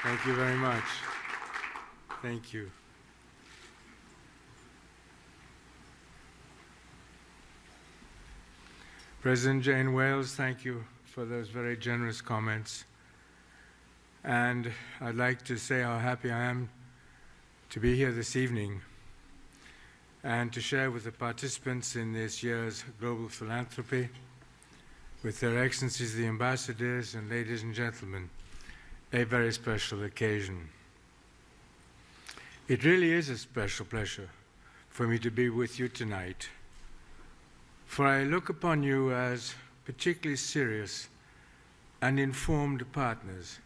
Thank you very much. Thank you. President Jane Wales, thank you for those very generous comments. And I'd like to say how happy I am to be here this evening and to share with the participants in this year's Global Philanthropy, with their excellencies the ambassadors and ladies and gentlemen, a very special occasion. It really is a special pleasure for me to be with you tonight, for I look upon you as particularly serious and informed partners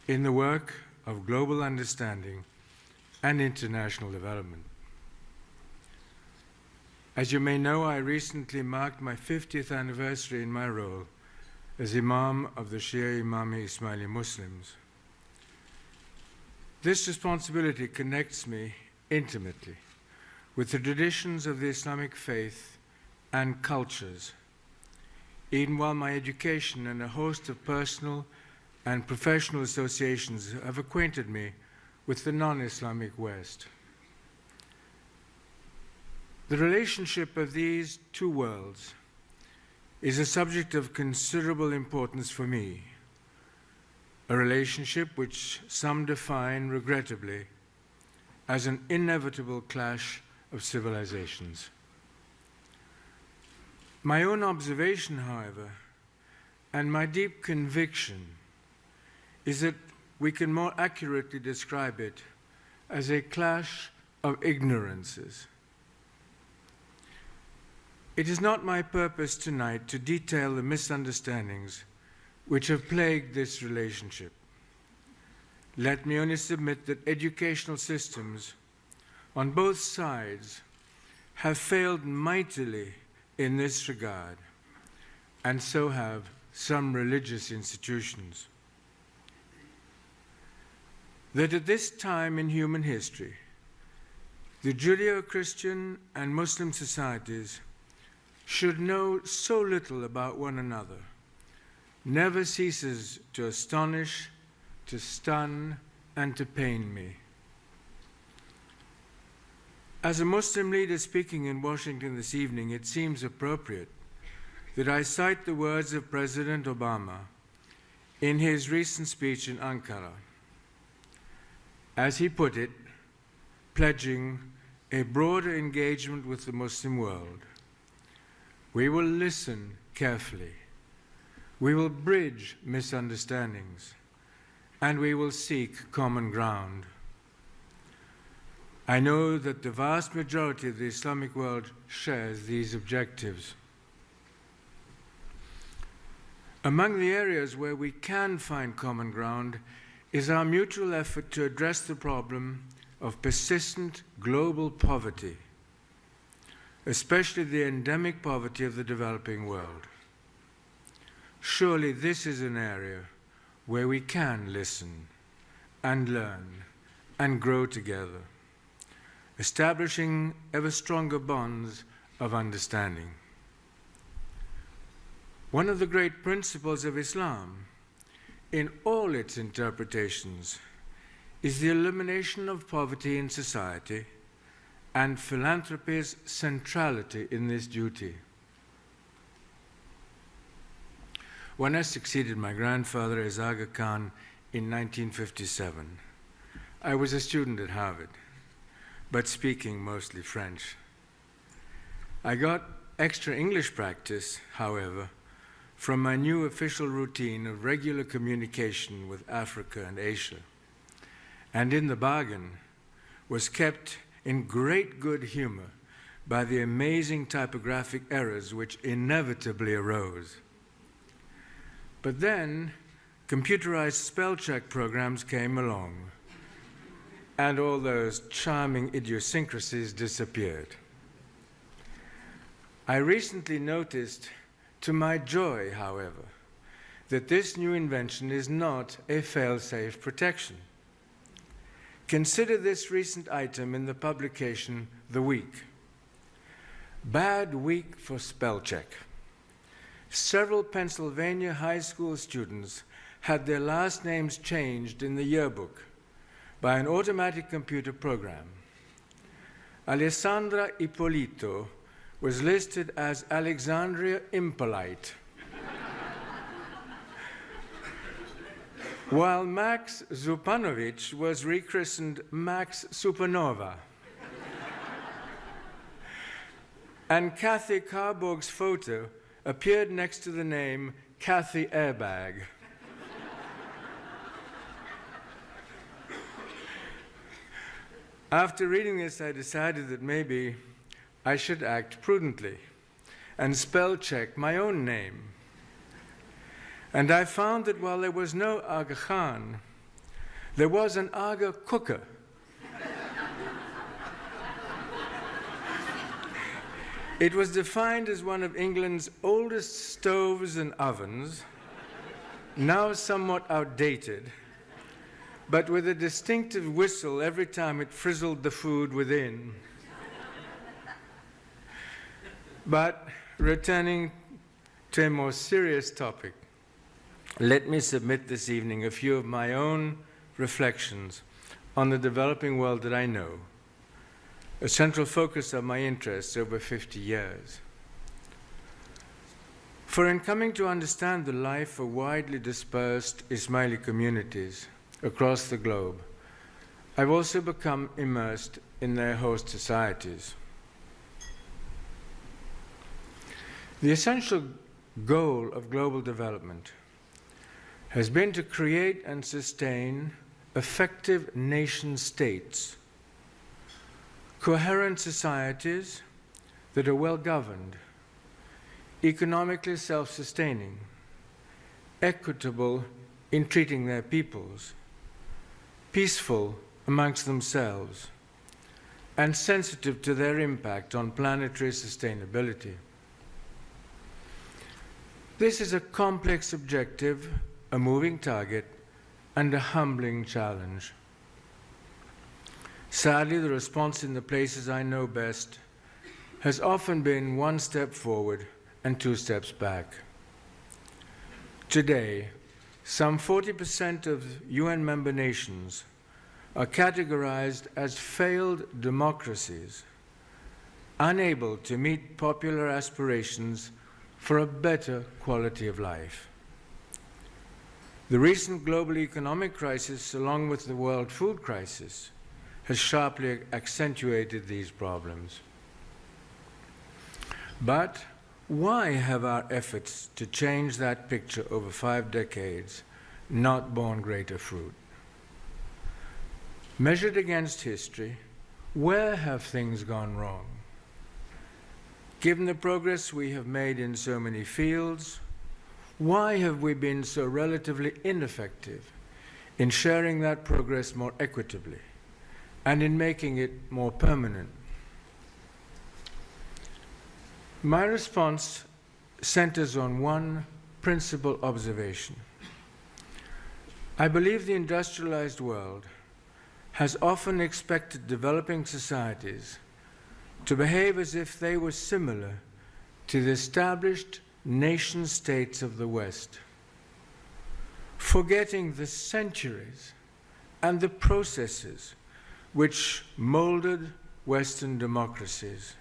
in the work of global understanding and international development. As you may know, I recently marked my 50th anniversary in my role as Imam of the Shia Imami Ismaili Muslims. This responsibility connects me intimately with the traditions of the Islamic faith and cultures, even while my education and a host of personal and professional associations have acquainted me with the non-Islamic West. The relationship of these two worlds is a subject of considerable importance for me, a relationship which some define, regrettably, as an inevitable clash of civilizations. My own observation, however, and my deep conviction is that we can more accurately describe it as a clash of ignorances. It is not my purpose tonight to detail the misunderstandings which have plagued this relationship. Let me only submit that educational systems on both sides have failed mightily in this regard, and so have some religious institutions. That at this time in human history, the Judeo-Christian and Muslim societies should know so little about one another never ceases to astonish, to stun, and to pain me. As a Muslim leader speaking in Washington this evening, it seems appropriate that I cite the words of President Obama in his recent speech in Ankara. As he put it, pledging a broader engagement with the Muslim world. We will listen carefully. We will bridge misunderstandings, and we will seek common ground. I know that the vast majority of the Islamic world shares these objectives. Among the areas where we can find common ground is our mutual effort to address the problem of persistent global poverty, especially the endemic poverty of the developing world. Surely this is an area where we can listen and learn and grow together, establishing ever stronger bonds of understanding. One of the great principles of Islam, in all its interpretations, is the elimination of poverty in society and philanthropy's centrality in this duty. When I succeeded my grandfather as Aga Khan in 1957, I was a student at Harvard, but speaking mostly French. I got extra English practice, however, from my new official routine of regular communication with Africa and Asia, and in the bargain was kept in great good humor by the amazing typographic errors which inevitably arose. But then computerized spell check programs came along, and all those charming idiosyncrasies disappeared. I recently noticed, to my joy, however, that this new invention is not a fail-safe protection. Consider this recent item in the publication The Week. Bad week for spell check. several Pennsylvania high school students had their last names changed in the yearbook by an automatic computer program. Alessandra Ippolito was listed as Alexandria Impolite, while Max Zupanovich was rechristened Max Supernova. And Kathy Carborg's photo appeared next to the name Kathy Airbag. After reading this, I decided that maybe I should act prudently and spell check my own name. And I found that while there was no Aga Khan, there was an Aga Cooker. It was defined as one of England's oldest stoves and ovens, now somewhat outdated, but with a distinctive whistle every time it frizzled the food within. But returning to a more serious topic, let me submit this evening a few of my own reflections on the developing world that I know, a central focus of my interests over 50 years. For in coming to understand the life of widely dispersed Ismaili communities across the globe, I've also become immersed in their host societies. The essential goal of global development has been to create and sustain effective nation states, coherent societies that are well governed, economically self-sustaining, equitable in treating their peoples, peaceful amongst themselves, and sensitive to their impact on planetary sustainability. This is a complex objective, a moving target, and a humbling challenge. Sadly, the response in the places I know best has often been one step forward and two steps back. Today, some 40% of UN member nations are categorized as failed democracies, unable to meet popular aspirations for a better quality of life. The recent global economic crisis, along with the world food crisis, has sharply accentuated these problems. But why have our efforts to change that picture over 5 decades not borne greater fruit? Measured against history, where have things gone wrong? Given the progress we have made in so many fields, why have we been so relatively ineffective in sharing that progress more equitably and in making it more permanent? My response centers on one principal observation. I believe the industrialized world has often expected developing societies to behave as if they were similar to the established nation states of the West, forgetting the centuries and the processes which molded Western democracies.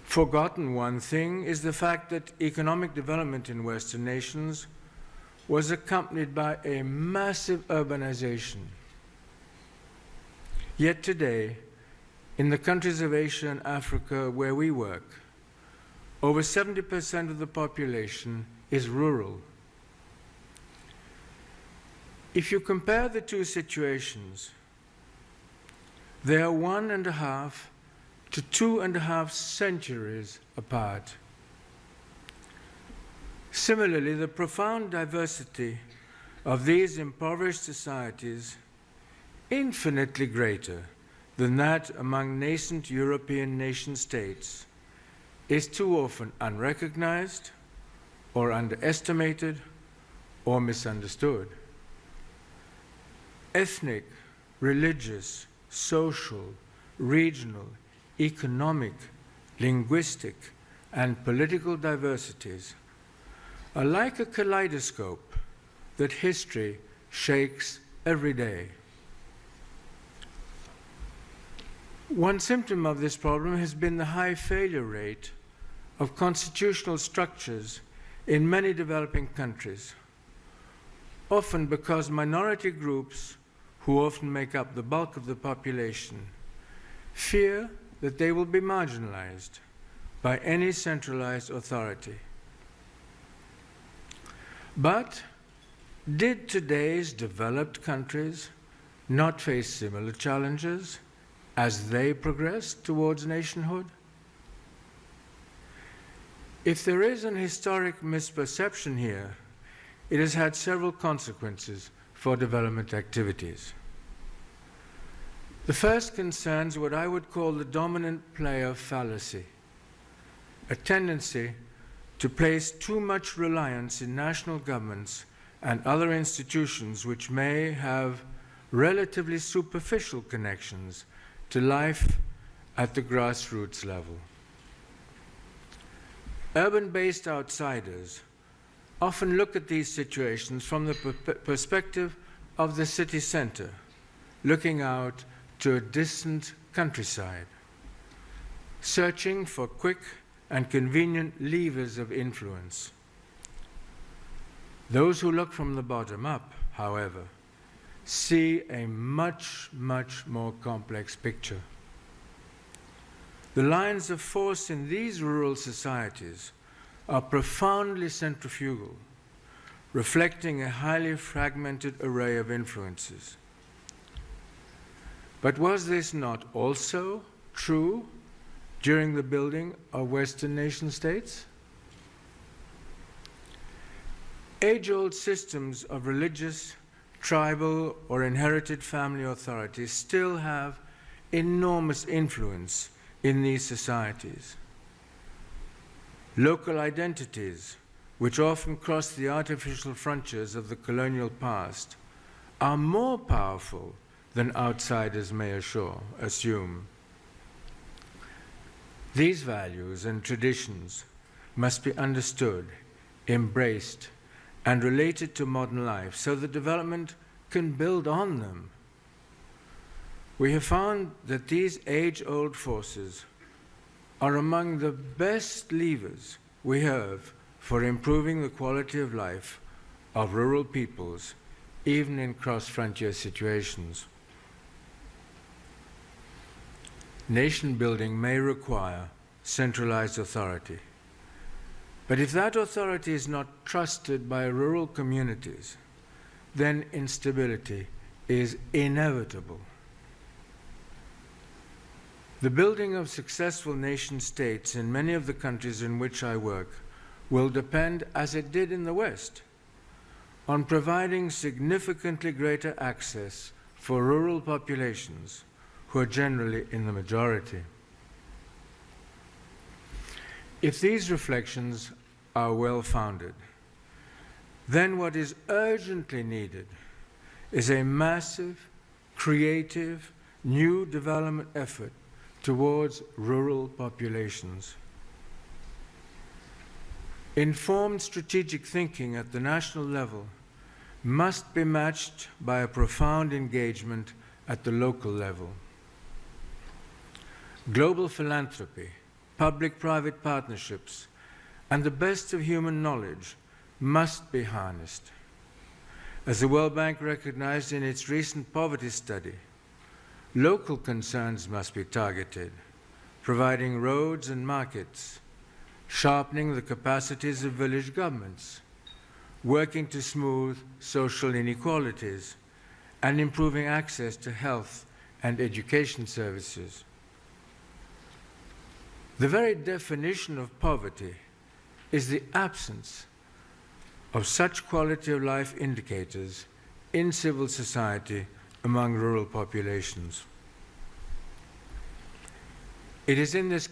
Forgotten one thing is the fact that economic development in Western nations was accompanied by a massive urbanization. Yet today, in the countries of Asia and Africa where we work, over 70% of the population is rural. If you compare the two situations, they are 1.5 to 2.5 centuries apart. Similarly, the profound diversity of these impoverished societies, infinitely greater than that among nascent European nation states, is too often unrecognized or underestimated or misunderstood. Ethnic, religious, social, regional, economic, linguistic, and political diversities are like a kaleidoscope that history shakes every day. One symptom of this problem has been the high failure rate of constitutional structures in many developing countries, often because minority groups, who often make up the bulk of the population, fear that they will be marginalized by any centralized authority. But did today's developed countries not face similar challenges as they progress towards nationhood? If there is an historic misperception here, it has had several consequences for development activities. The first concerns what I would call the dominant player fallacy, a tendency to place too much reliance in national governments and other institutions which may have relatively superficial connections to life at the grassroots level. Urban-based outsiders often look at these situations from the perspective of the city center, looking out to a distant countryside, searching for quick and convenient levers of influence. Those who look from the bottom up, however, see a much, much more complex picture. The lines of force in these rural societies are profoundly centrifugal, reflecting a highly fragmented array of influences. But was this not also true during the building of Western nation-states? Age-old systems of religious, tribal, or inherited family authority still have enormous influence in these societies. Local identities, which often cross the artificial frontiers of the colonial past, are more powerful than outsiders may assume. These values and traditions must be understood, embraced, and related to modern life so that development can build on them. We have found that these age-old forces are among the best levers we have for improving the quality of life of rural peoples, even in cross-frontier situations. Nation building may require centralized authority, but if that authority is not trusted by rural communities, then instability is inevitable. The building of successful nation-states in many of the countries in which I work will depend, as it did in the West, on providing significantly greater access for rural populations who are generally in the majority. If these reflections are well-founded, then what is urgently needed is a massive, creative, new development effort towards rural populations. Informed strategic thinking at the national level must be matched by a profound engagement at the local level. Global philanthropy, public-private partnerships, and the best of human knowledge must be harnessed. As the World Bank recognized in its recent poverty study, local concerns must be targeted, providing roads and markets, sharpening the capacities of village governments, working to smooth social inequalities, and improving access to health and education services. The very definition of poverty is the absence of such quality of life indicators in civil society among rural populations. It is in this